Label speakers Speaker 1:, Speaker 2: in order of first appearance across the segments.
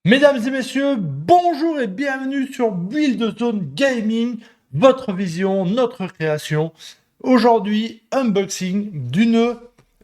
Speaker 1: Mesdames et messieurs, bonjour et bienvenue sur Build Zone Gaming, votre vision, notre création. Aujourd'hui, unboxing d'une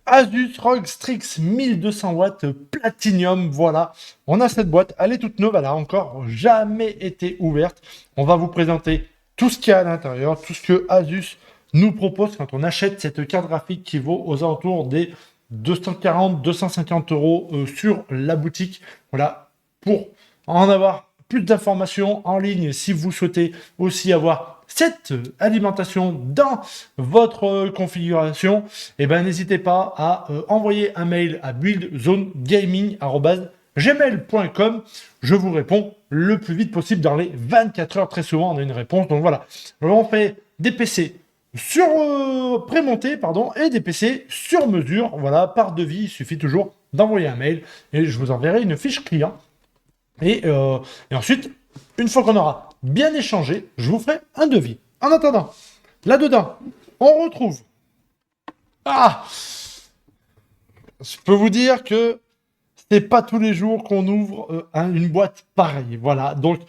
Speaker 1: Asus ROG Strix 1200 watts Platinum. Voilà, on a cette boîte, elle est toute neuve, elle a encore jamais été ouverte. On va vous présenter tout ce qu'il y a à l'intérieur, tout ce que Asus nous propose quand on achète cette carte graphique qui vaut aux alentours des 240-250 euros sur la boutique. Voilà, pour en avoir plus d'informations en ligne, si vous souhaitez aussi avoir cette alimentation dans votre configuration, eh ben, n'hésitez pas à envoyer un mail à buildzonegaming@gmail.com. Je vous réponds le plus vite possible dans les 24 heures. Très souvent, on a une réponse. Donc voilà, on fait des PC prémontés, pardon, et des PC sur mesure. Voilà, par devis, il suffit toujours d'envoyer un mail et je vous enverrai une fiche client. Et ensuite, une fois qu'on aura bien échangé, je vous ferai un devis. En attendant, là-dedans, on retrouve... Ah, je peux vous dire que c'est pas tous les jours qu'on ouvre une boîte pareille. Voilà, donc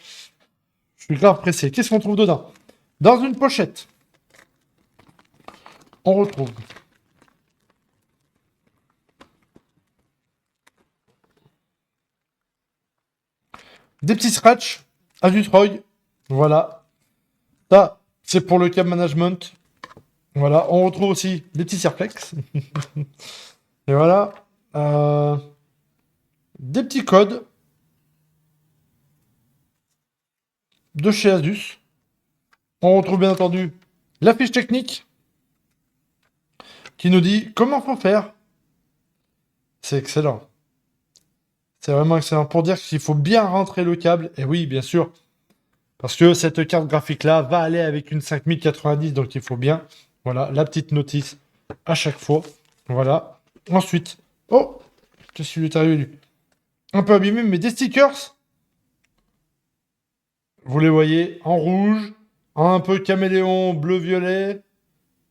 Speaker 1: je suis grave pressé. Qu'est-ce qu'on trouve dedans? Dans une pochette, on retrouve des petits scratchs, Asus ROG. Voilà, ça, c'est pour le câble management. Voilà, on retrouve aussi des petits Serflex. Et voilà. Des petits codes de chez Asus. On retrouve bien entendu la fiche technique qui nous dit comment faut faire. C'est excellent. C'est vraiment excellent pour dire qu'il faut bien rentrer le câble. Et oui, bien sûr, parce que cette carte graphique-là va aller avec une 5090, donc il faut bien, voilà, la petite notice à chaque fois. Voilà. Ensuite, oh, qu'est-ce qui lui est arrivé, lui? Un peu abîmé, mais des stickers. Vous les voyez en rouge, en un peu caméléon bleu-violet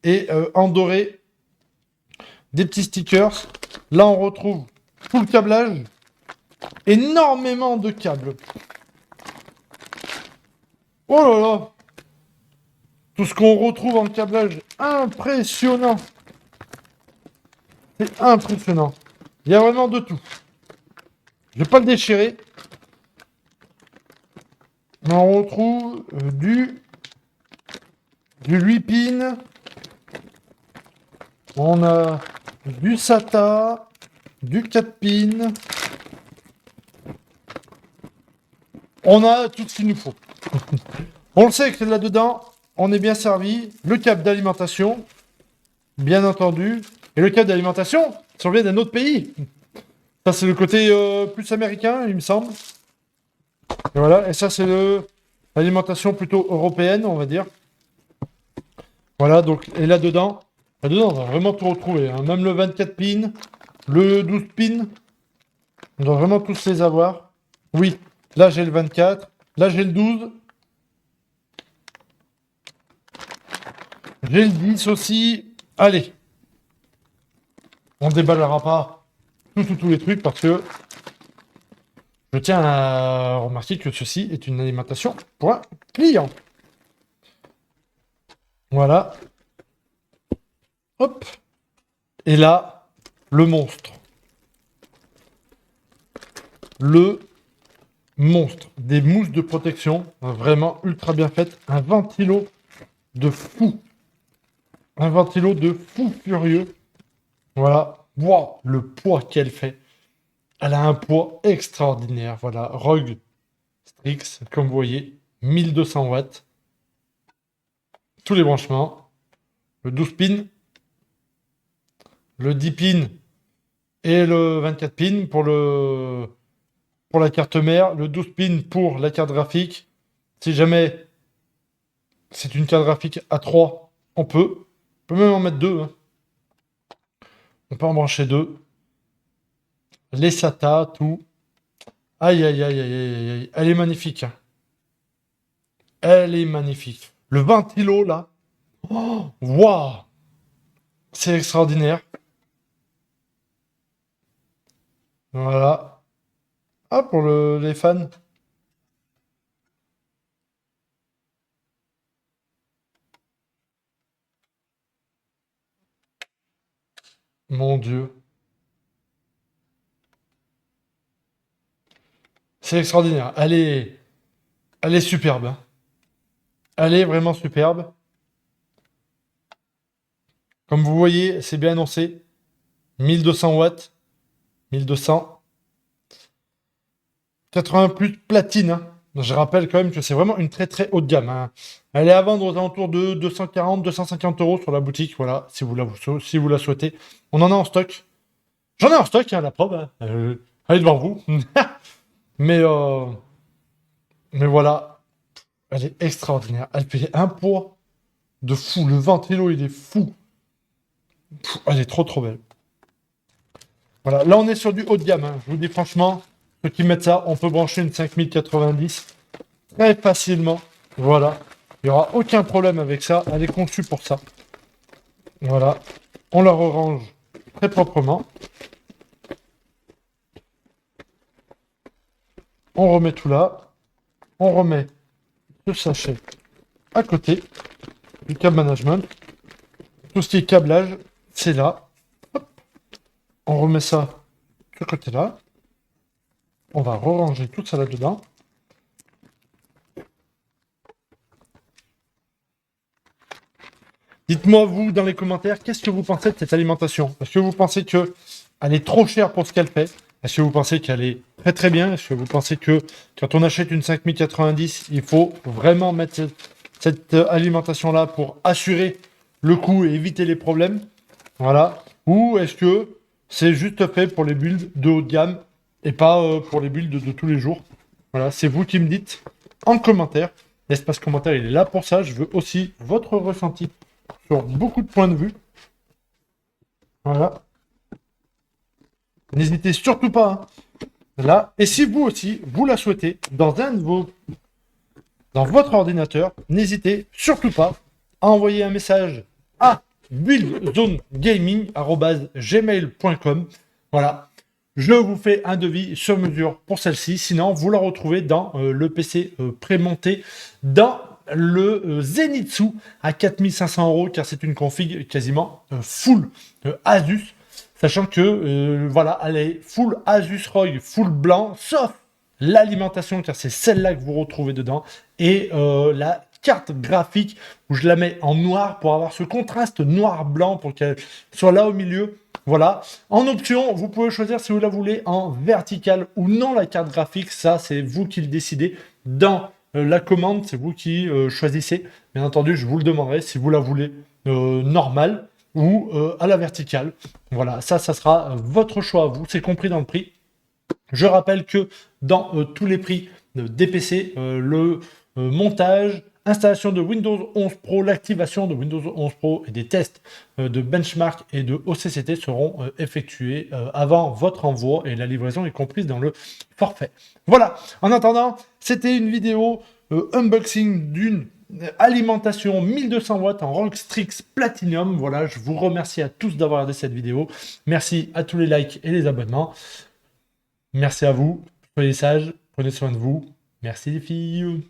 Speaker 1: et en doré. Des petits stickers. Là, on retrouve tout le câblage. Énormément de câbles. Oh là là! Tout ce qu'on retrouve en câblage, impressionnant! C'est impressionnant. Il y a vraiment de tout. Je vais pas le déchirer. Mais on retrouve du 8 pins. On a du SATA, du 4 pins. On a tout ce qu'il nous faut. On le sait que là-dedans, on est bien servi. Le câble d'alimentation, bien entendu. Et le câble d'alimentation, ça vient d'un autre pays. Ça, c'est le côté plus américain, il me semble. Et voilà, et ça, c'est l'alimentation plutôt européenne, on va dire. Voilà, donc, et là-dedans, on va vraiment tout retrouver, hein. Même le 24 pins, le 12 pins, on doit vraiment tous les avoir. Oui, là, j'ai le 24, là, j'ai le 12. J'ai le 10 aussi. Allez, on déballera pas tous les trucs parce que je tiens à remarquer que ceci est une alimentation pour un client. Voilà. Hop. Et là, le monstre. Le monstre. Des mousses de protection, vraiment ultra bien faites. Un ventilo de fou. Un ventilo de fou furieux. Voilà. Wow, le poids qu'elle fait. Elle a un poids extraordinaire. Voilà. ROG Strix, comme vous voyez, 1200 watts. Tous les branchements. Le 12 pins, le 10 pins et le 24 pins pour la carte mère, le 12 pins pour la carte graphique. Si jamais c'est une carte graphique à 3, on peut. On peut même en mettre 2, hein. On peut en brancher 2. Les SATA, tout. Aïe, aïe, aïe, aïe, aïe, aïe. Elle est magnifique, hein. Elle est magnifique. Le ventilo, là. Oh, waouh! C'est extraordinaire. Voilà. Hop. pour les fans. Mon Dieu. C'est extraordinaire. Elle est superbe, hein. Elle est vraiment superbe. Comme vous voyez, c'est bien annoncé. 1200 watts. 1200. 80 plus platine, hein. Je rappelle quand même que c'est vraiment une très très haute gamme, hein. Elle est à vendre aux alentours de 240-250 euros sur la boutique. Voilà, si vous la souhaitez. On en a en stock. J'en ai en stock, hein, la preuve, hein. Elle est devant vous. Mais, euh, mais voilà, elle est extraordinaire. Elle fait un poids de fou. Le ventilo, il est fou. Elle est trop trop belle. Voilà, là on est sur du haut de gamme, hein. Je vous dis franchement, ceux qui mettent ça, on peut brancher une 5090 très facilement. Voilà, il n'y aura aucun problème avec ça. Elle est conçue pour ça. Voilà, on la range très proprement. On remet tout là. On remet le sachet à côté du câble management. Tout ce qui est câblage, c'est là. Hop. On remet ça de ce côté-là. On va ranger tout ça là-dedans. Dites-moi, vous, dans les commentaires, qu'est-ce que vous pensez de cette alimentation? Est-ce que vous pensez qu'elle est trop chère pour ce qu'elle fait? Est-ce que vous pensez qu'elle est très très bien? Est-ce que vous pensez que quand on achète une 5090, il faut vraiment mettre cette alimentation-là pour assurer le coût et éviter les problèmes? Voilà. Ou est-ce que c'est juste fait pour les builds de haut de gamme et pas pour les builds de tous les jours? Voilà, c'est vous qui me dites en commentaire. L'espace commentaire, il est là pour ça. Je veux aussi votre ressenti sur beaucoup de points de vue. Voilà. N'hésitez surtout pas, hein, là. Et si vous aussi, vous la souhaitez, dans votre ordinateur, n'hésitez surtout pas à envoyer un message à buildzonegaming@gmail.com. Voilà. Je vous fais un devis sur mesure pour celle-ci. Sinon, vous la retrouvez dans le PC prémonté dans le Zenitsu à 4500 euros, car c'est une config quasiment full Asus. Sachant que, voilà, elle est full Asus ROG, full blanc, sauf l'alimentation, car c'est celle-là que vous retrouvez dedans, et la carte graphique, où je la mets en noir pour avoir ce contraste noir-blanc, pour qu'elle soit là au milieu. Voilà. En option, vous pouvez choisir si vous la voulez en vertical ou non, la carte graphique. Ça, c'est vous qui le décidez. Dans la commande, c'est vous qui choisissez. Bien entendu, je vous le demanderai si vous la voulez normale ou à la verticale. Voilà, ça sera votre choix à vous. C'est compris dans le prix. Je rappelle que dans tous les prix des PC, le montage, installation de Windows 11 Pro, l'activation de Windows 11 Pro et des tests de benchmark et de OCCT seront effectués avant votre envoi, et la livraison est comprise dans le forfait. Voilà, en attendant, c'était une vidéo unboxing d'une alimentation 1200 watts en ROG Strix Platinum. Voilà, je vous remercie à tous d'avoir regardé cette vidéo. Merci à tous les likes et les abonnements. Merci à vous, soyez sages, prenez soin de vous. Merci les filles.